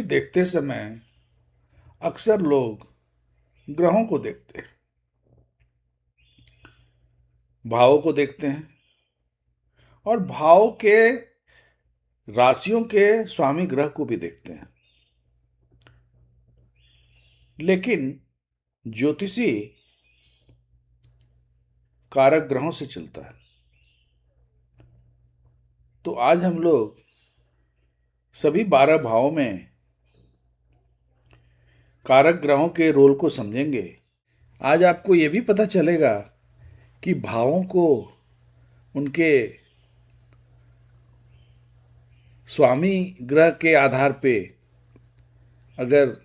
देखते समय अक्सर लोग ग्रहों को देखते हैं, भावों को देखते हैं और भाव के राशियों के स्वामी ग्रह को भी देखते हैं। लेकिन ज्योतिषी कारक ग्रहों से चलता है। तो आज हम लोग सभी 12 भावों में कारक ग्रहों के रोल को समझेंगे। आज आपको यह भी पता चलेगा कि भावों को उनके स्वामी ग्रह के आधार पे अगर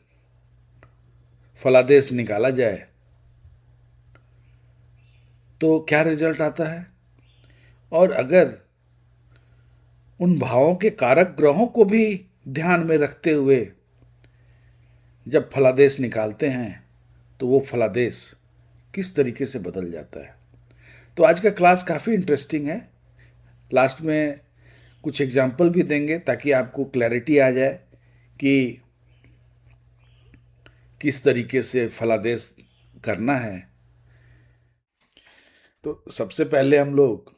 फलादेश निकाला जाए तो क्या रिजल्ट आता है, और अगर उन भावों के कारक ग्रहों को भी ध्यान में रखते हुए जब फलादेश निकालते हैं तो वो फलादेश किस तरीके से बदल जाता है। तो आज का क्लास काफ़ी इंटरेस्टिंग है। लास्ट में कुछ एग्जाम्पल भी देंगे ताकि आपको क्लैरिटी आ जाए कि किस तरीके से फलादेश करना है। तो सबसे पहले हम लोग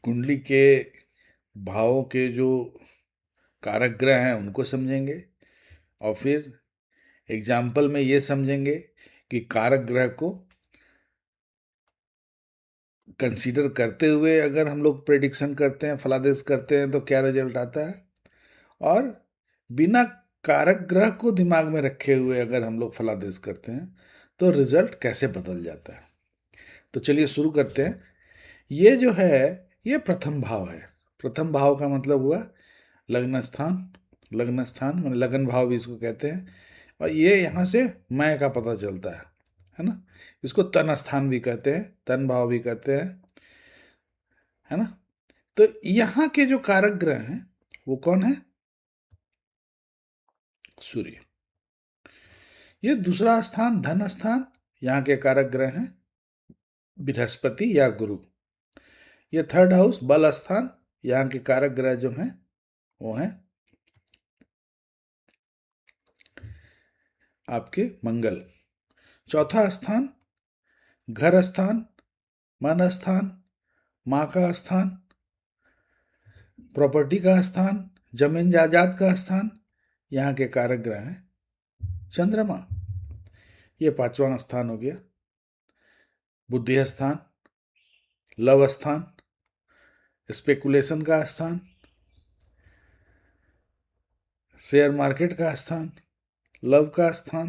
कुंडली के भावों के जो कारक ग्रह हैं उनको समझेंगे और फिर एग्जाम्पल में ये समझेंगे कि कारक ग्रह को कंसीडर करते हुए अगर हम लोग प्रेडिक्शन करते हैं, फलादेश करते हैं, तो क्या रिजल्ट आता है, और बिना कारक ग्रह को दिमाग में रखे हुए अगर हम लोग फलादेश करते हैं तो रिजल्ट कैसे बदल जाता है। तो चलिए शुरू करते हैं। ये जो है ये प्रथम भाव है। प्रथम भाव का मतलब हुआ लग्न स्थान। लग्न स्थान मैंने लगन भाव भी इसको कहते हैं, और ये यहाँ से मैं का पता चलता है ना। इसको तन स्थान भी कहते हैं, तन भाव भी कहते हैं, है ना। तो यहाँ के जो कारक ग्रह हैं वो कौन है? सूर्य। ये दूसरा स्थान धन स्थान, यहाँ के कारक ग्रह हैं बृहस्पति या गुरु। ये थर्ड हाउस बल स्थान, यहाँ के कारक ग्रह जो हैं वो हैं आपके मंगल। चौथा स्थान घर स्थान, मन स्थान, माँ का स्थान, प्रॉपर्टी का स्थान, जमीन जायदाद का स्थान, यहाँ के कारक ग्रह हैं चंद्रमा। ये पांचवा स्थान हो गया। बुद्धि स्थान, लव स्थान, स्पेकुलेशन का स्थान, शेयर मार्केट का स्थान, लव का स्थान,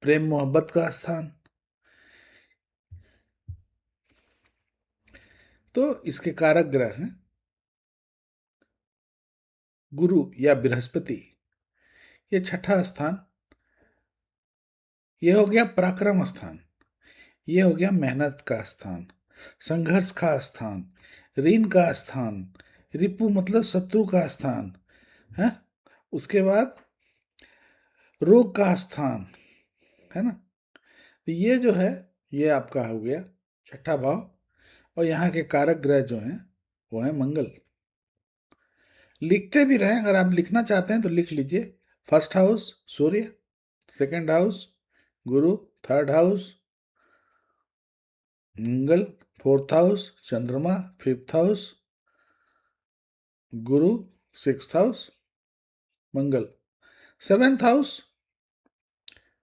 प्रेम मोहब्बत का स्थान। तो इसके कारक ग्रह हैं गुरु या बृहस्पति। ये छठा स्थान, ये हो गया पराक्रम स्थान, ये हो गया मेहनत का स्थान, संघर्ष का स्थान, ऋण का स्थान, रिपु मतलब शत्रु का स्थान है। उसके बाद रोग का स्थान, है ना। तो ये जो है ये आपका हो गया छठा भाव, और यहाँ के कारक ग्रह जो हैं वो है मंगल। लिखते भी रहें, अगर आप लिखना चाहते हैं तो लिख लीजिए। फर्स्ट हाउस सूर्य, सेकंड हाउस गुरु, थर्ड हाउस मंगल, फोर्थ हाउस चंद्रमा, फिफ्थ हाउस गुरु, सिक्स्थ हाउस मंगल, सेवेंथ हाउस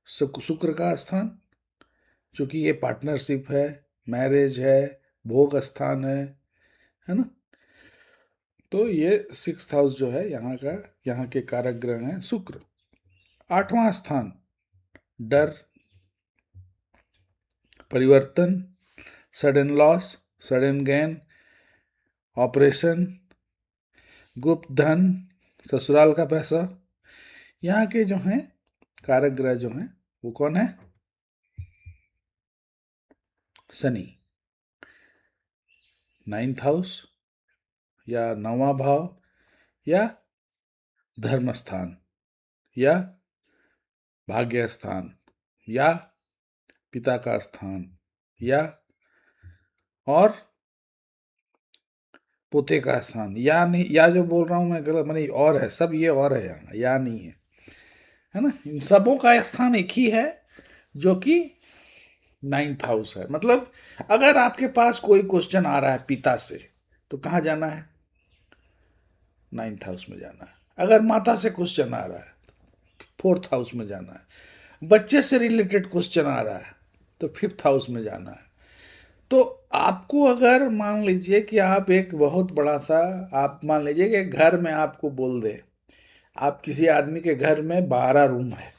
शुक्र का स्थान, क्योंकि ये पार्टनरशिप है, मैरिज है, भोग स्थान है ना। तो ये सिक्स्थ हाउस जो है यहाँ का, यहाँ के कारक ग्रह हैं शुक्र। आठवां स्थान डर, परिवर्तन, sudden loss, sudden gain, operation, गुप्त धन, ससुराल का पैसा। यहाँ के जो हैं कारक ग्रह जो हैं वो कौन है? शनि। नाइन्थ हाउस या नौवां भाव या धर्म स्थान या भाग्य स्थान या पिता का स्थान या और पोते का स्थान, या नहीं, या जो बोल रहा हूँ मैं गलत, मैंने और है, सब ये और है, यहाँ या नहीं है ना। इन सबों का स्थान एक ही है, जो कि 9th हाउस है। मतलब अगर आपके पास कोई क्वेश्चन आ रहा है पिता से, तो कहाँ जाना है? 9th हाउस में जाना है। अगर माता से क्वेश्चन आ रहा है, 4th हाउस में जाना है। बच्चे से रिलेटेड क्वेश्चन आ रहा है, तो 5th हाउस में जाना है। तो आपको अगर मान लीजिए कि आप एक बहुत बड़ा सा, आप मान लीजिए कि घर में आपको बोल दे, आप किसी आदमी के घर में 12 रूम है,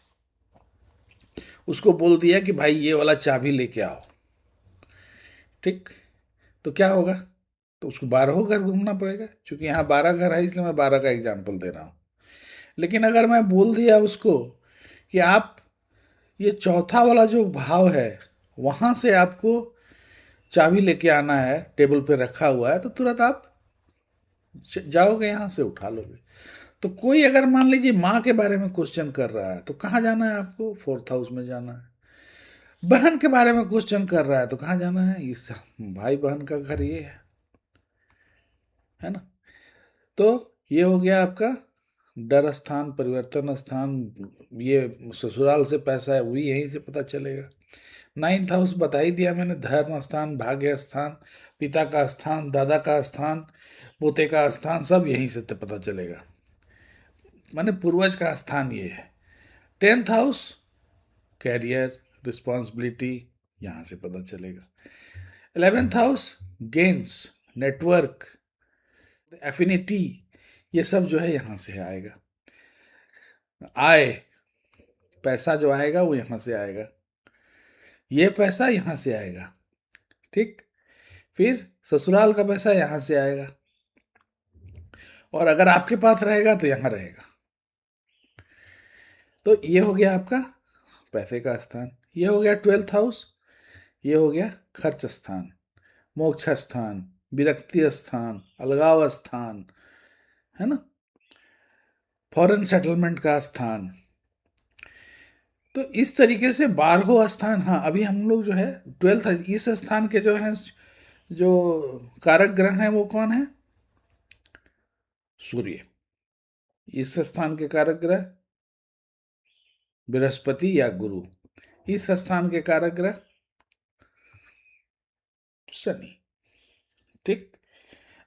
उसको बोल दिया कि भाई ये वाला चाबी लेके आओ, ठीक, तो क्या होगा? तो उसको 12 घर घूमना पड़ेगा, क्योंकि यहाँ 12 घर है, इसलिए मैं 12 का एग्जाम्पल दे रहा हूँ। लेकिन अगर मैं बोल दिया उसको कि आप ये चौथा वाला जो भाव है, वहाँ से आपको चाबी लेके आना है, टेबल पे रखा हुआ है, तो तुरंत आप जाओगे, यहाँ से उठा लोगे। तो कोई अगर मान लीजिए माँ के बारे में क्वेश्चन कर रहा है, तो कहाँ जाना है आपको? 4th हाउस में जाना है। बहन के बारे में क्वेश्चन कर रहा है, तो कहाँ जाना है? इस भाई बहन का घर ये है ना। तो ये हो गया आपका डर स्थान, परिवर्तन स्थान। ये ससुराल से पैसा है, वही यहीं से पता चलेगा। 9th हाउस बता ही दिया मैंने, धर्म स्थान, भाग्य स्थान, पिता का स्थान, दादा का स्थान, पोते का स्थान, सब यहीं से तो पता चलेगा। माने पूर्वज का स्थान ये है। 10th हाउस कैरियर, रिस्पॉन्सिबिलिटी, यहाँ से पता चलेगा। 11th house gains, network, affinity, ये सब जो है यहाँ से आएगा। आय, पैसा जो आएगा वो यहाँ से आएगा, ये पैसा यहाँ से आएगा, ठीक। फिर ससुराल का पैसा यहाँ से आएगा, और अगर आपके पास रहेगा तो यहाँ रहेगा। तो ये हो गया आपका पैसे का स्थान। ये हो गया 12th हाउस। ये हो गया खर्च स्थान, मोक्ष स्थान, विरक्ति स्थान, अलगाव स्थान, है ना, फॉरेन सेटलमेंट का स्थान। तो इस तरीके से 12 स्थान। हाँ, अभी हम लोग जो है 12th, इस स्थान के जो है, जो कारक ग्रह हैं वो कौन है? सूर्य। इस स्थान के कारक ग्रह बृहस्पति या गुरु। इस स्थान के कारक ग्रह शनि, ठीक।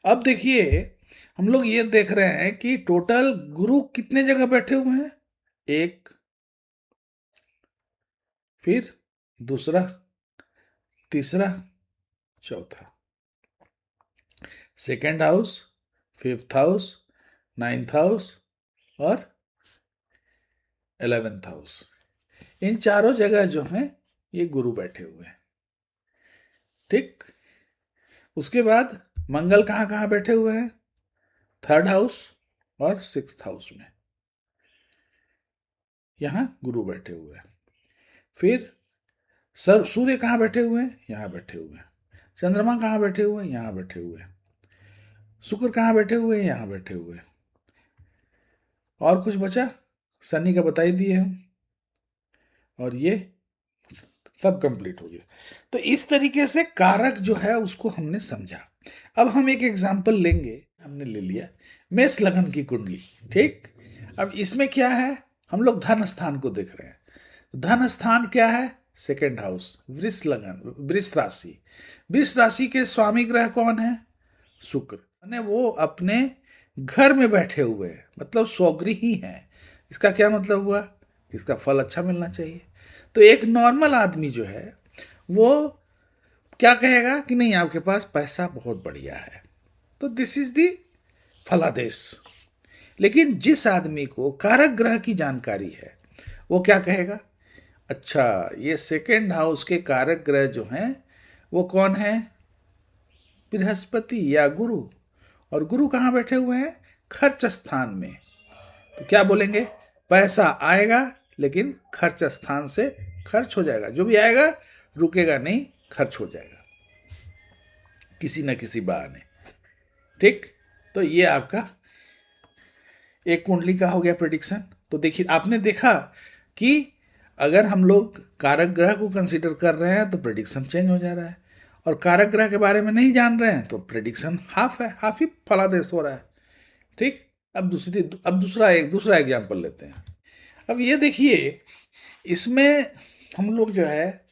अब देखिए, हम लोग ये देख रहे हैं कि टोटल गुरु कितने जगह बैठे हुए हैं? एक, फिर दूसरा, तीसरा, चौथा। 2nd house, 5th house, 9th house और 11th हाउस। इन चारों जगह जो हैं ये गुरु बैठे हुए हैं, ठीक। उसके बाद मंगल कहाँ कहाँ बैठे हुए हैं? 3rd हाउस और 6th हाउस में, यहाँ गुरु बैठे हुए हैं। फिर सर सूर्य कहाँ बैठे हुए हैं? यहाँ बैठे हुए हैं। चंद्रमा कहाँ बैठे हुए हैं? यहाँ बैठे हुए हैं। शुक्र कहाँ बैठे हुए हैं? यहाँ बैठे हुए हैं। और कुछ बचा? शनि का बता ही दिए हम, और ये सब कंप्लीट हो गया। तो इस तरीके से कारक जो है उसको हमने समझा। अब हम एक एग्जाम्पल लेंगे, हमने ले लिया मेष लगन की कुंडली, ठीक। अब इसमें क्या है, हम लोग धन स्थान को देख रहे हैं। धन स्थान क्या है? 2nd हाउस, वृष लगन, वृष राशि। वृष राशि के स्वामी ग्रह कौन है? शुक्र। माने वो अपने घर में बैठे हुए हैं, मतलब स्वगृही हैं। इसका क्या मतलब हुआ? इसका फल अच्छा मिलना चाहिए। तो एक नॉर्मल आदमी जो है वो क्या कहेगा कि नहीं, आपके पास पैसा बहुत बढ़िया है, तो दिस इज दी फलादेश। लेकिन जिस आदमी को कारक ग्रह की जानकारी है, वो क्या कहेगा? अच्छा, ये 2nd हाउस के कारक ग्रह जो हैं वो कौन है? बृहस्पति या गुरु। और गुरु कहाँ बैठे हुए हैं? खर्च स्थान में। तो क्या बोलेंगे? पैसा आएगा, लेकिन खर्च स्थान से खर्च हो जाएगा। जो भी आएगा रुकेगा नहीं, खर्च हो जाएगा किसी न किसी बहाने, ठीक। तो ये आपका एक कुंडली का हो गया प्रेडिक्शन। तो देखिए, आपने देखा कि अगर हम लोग कारक ग्रह को कंसीडर कर रहे हैं तो प्रेडिक्शन चेंज हो जा रहा है, और कारक ग्रह के बारे में नहीं जान रहे हैं तो प्रेडिक्शन हाफ है, हाफ ही फलादेश हो रहा है। ठीक। अब दूसरा एग्जाम्पल लेते हैं। अब ये देखिए, इसमें हम लोग जो है,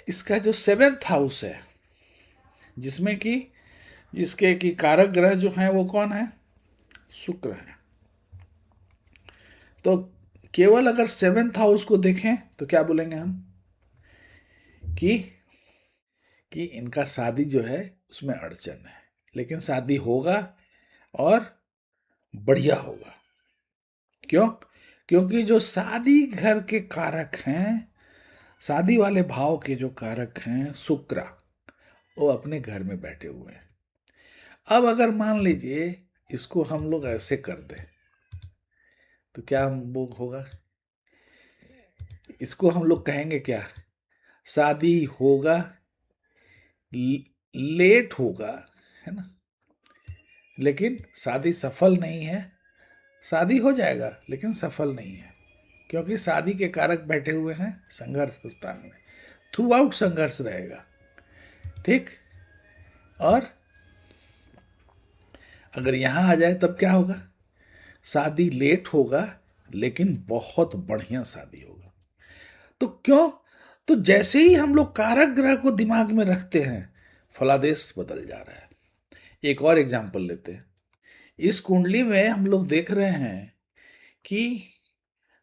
इसका जो 7th हाउस है, जिसमें कि जिसके कि कारक ग्रह जो हैं वो कौन है, शुक्र है। तो केवल अगर 7th हाउस को देखें तो क्या बोलेंगे हम कि इनका शादी जो है उसमें अड़चन है, लेकिन शादी होगा और बढ़िया होगा। क्यों? क्योंकि जो शादी घर के कारक हैं, शादी वाले भाव के जो कारक हैं शुक्र, वो अपने घर में बैठे हुए हैं। अब अगर मान लीजिए इसको हम लोग ऐसे कर दें तो क्या वो होगा, इसको हम लोग कहेंगे क्या, शादी होगा, लेट होगा, है ना, लेकिन शादी सफल नहीं है। शादी हो जाएगा लेकिन सफल नहीं है, क्योंकि शादी के कारक बैठे हुए हैं संघर्ष स्थान में, थ्रू आउट संघर्ष रहेगा। ठीक। और अगर यहां आ जाए तब क्या होगा, शादी लेट होगा लेकिन बहुत बढ़िया शादी होगा। तो क्यों? तो जैसे ही हम लोग कारक ग्रह को दिमाग में रखते हैं, फलादेश बदल जा रहा है। एक और एग्जाम्पल लेते हैं। इस कुंडली में हम लोग देख रहे हैं कि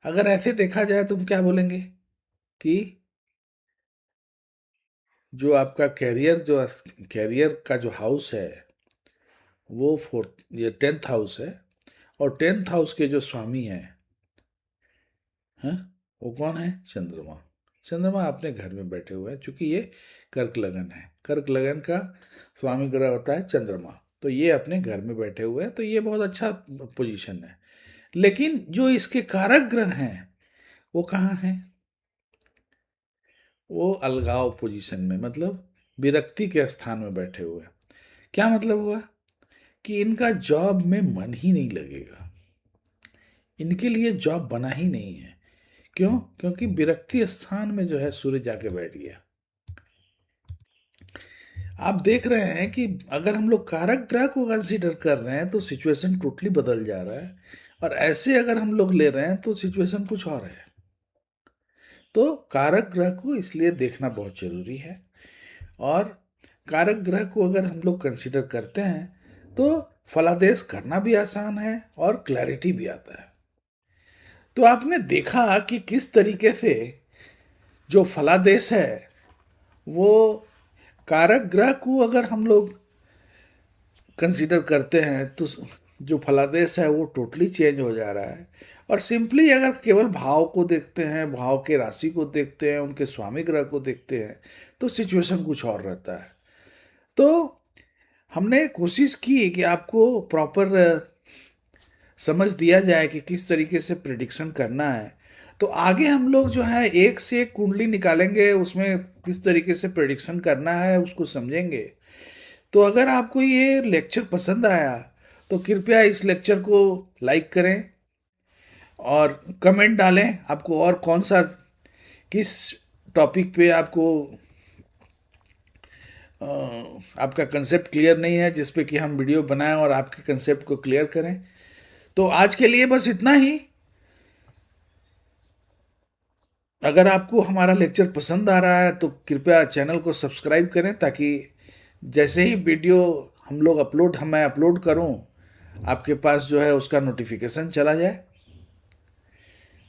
अगर ऐसे देखा जाए तो हम क्या बोलेंगे कि जो आपका कैरियर का जो हाउस है वो 10th हाउस है, और 10th हाउस के जो स्वामी हैं वो कौन है, चंद्रमा। चंद्रमा अपने घर में बैठे हुए हैं, चूंकि ये कर्क लगन है, कर्क लगन का स्वामी ग्रह होता है चंद्रमा, तो ये अपने घर में बैठे हुए हैं, तो ये बहुत अच्छा पोजीशन है। लेकिन जो इसके कारक ग्रह हैं वो कहाँ हैं, वो अलगाव पोजीशन में, मतलब विरक्ति के स्थान में बैठे हुए हैं। क्या मतलब हुआ कि इनका जॉब में मन ही नहीं लगेगा, इनके लिए जॉब बना ही नहीं है। क्यों? क्योंकि विरक्ति स्थान में जो है सूर्य जाके बैठ गया। आप देख रहे हैं कि अगर हम लोग कारक ग्रह को कंसीडर कर रहे हैं तो सिचुएशन टोटली बदल जा रहा है, और ऐसे अगर हम लोग ले रहे हैं तो सिचुएशन कुछ और है। तो कारक ग्रह को इसलिए देखना बहुत जरूरी है, और कारक ग्रह को अगर हम लोग कंसीडर करते हैं तो फलादेश करना भी आसान है और क्लैरिटी भी आता है। तो आपने देखा कि किस तरीके से जो फलादेश है वो कारक ग्रह को अगर हम लोग कंसीडर करते हैं तो जो फलादेश है वो टोटली चेंज हो जा रहा है। और सिंपली अगर केवल भाव को देखते हैं, भाव के राशि को देखते हैं, उनके स्वामी ग्रह को देखते हैं, तो सिचुएशन कुछ और रहता है। तो हमने कोशिश की कि आपको प्रॉपर समझ दिया जाए कि किस तरीके से प्रिडिक्शन करना है। तो आगे हम लोग जो है एक से एक कुंडली निकालेंगे, उसमें किस तरीके से प्रिडिक्शन करना है उसको समझेंगे। तो अगर आपको ये लेक्चर पसंद आया तो कृपया इस लेक्चर को लाइक करें और कमेंट डालें आपको और कौन सा, किस टॉपिक पे आपको आपका कंसेप्ट क्लियर नहीं है जिस पे कि हम वीडियो बनाएं और आपके कंसेप्ट को क्लियर करें। तो आज के लिए बस इतना ही। अगर आपको हमारा लेक्चर पसंद आ रहा है तो कृपया चैनल को सब्सक्राइब करें, ताकि जैसे ही वीडियो मैं अपलोड करूं आपके पास जो है उसका नोटिफिकेशन चला जाए।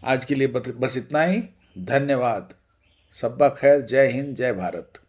आज के लिए बस इतना ही। धन्यवाद। सब्बा खैर। जय हिंद, जय भारत।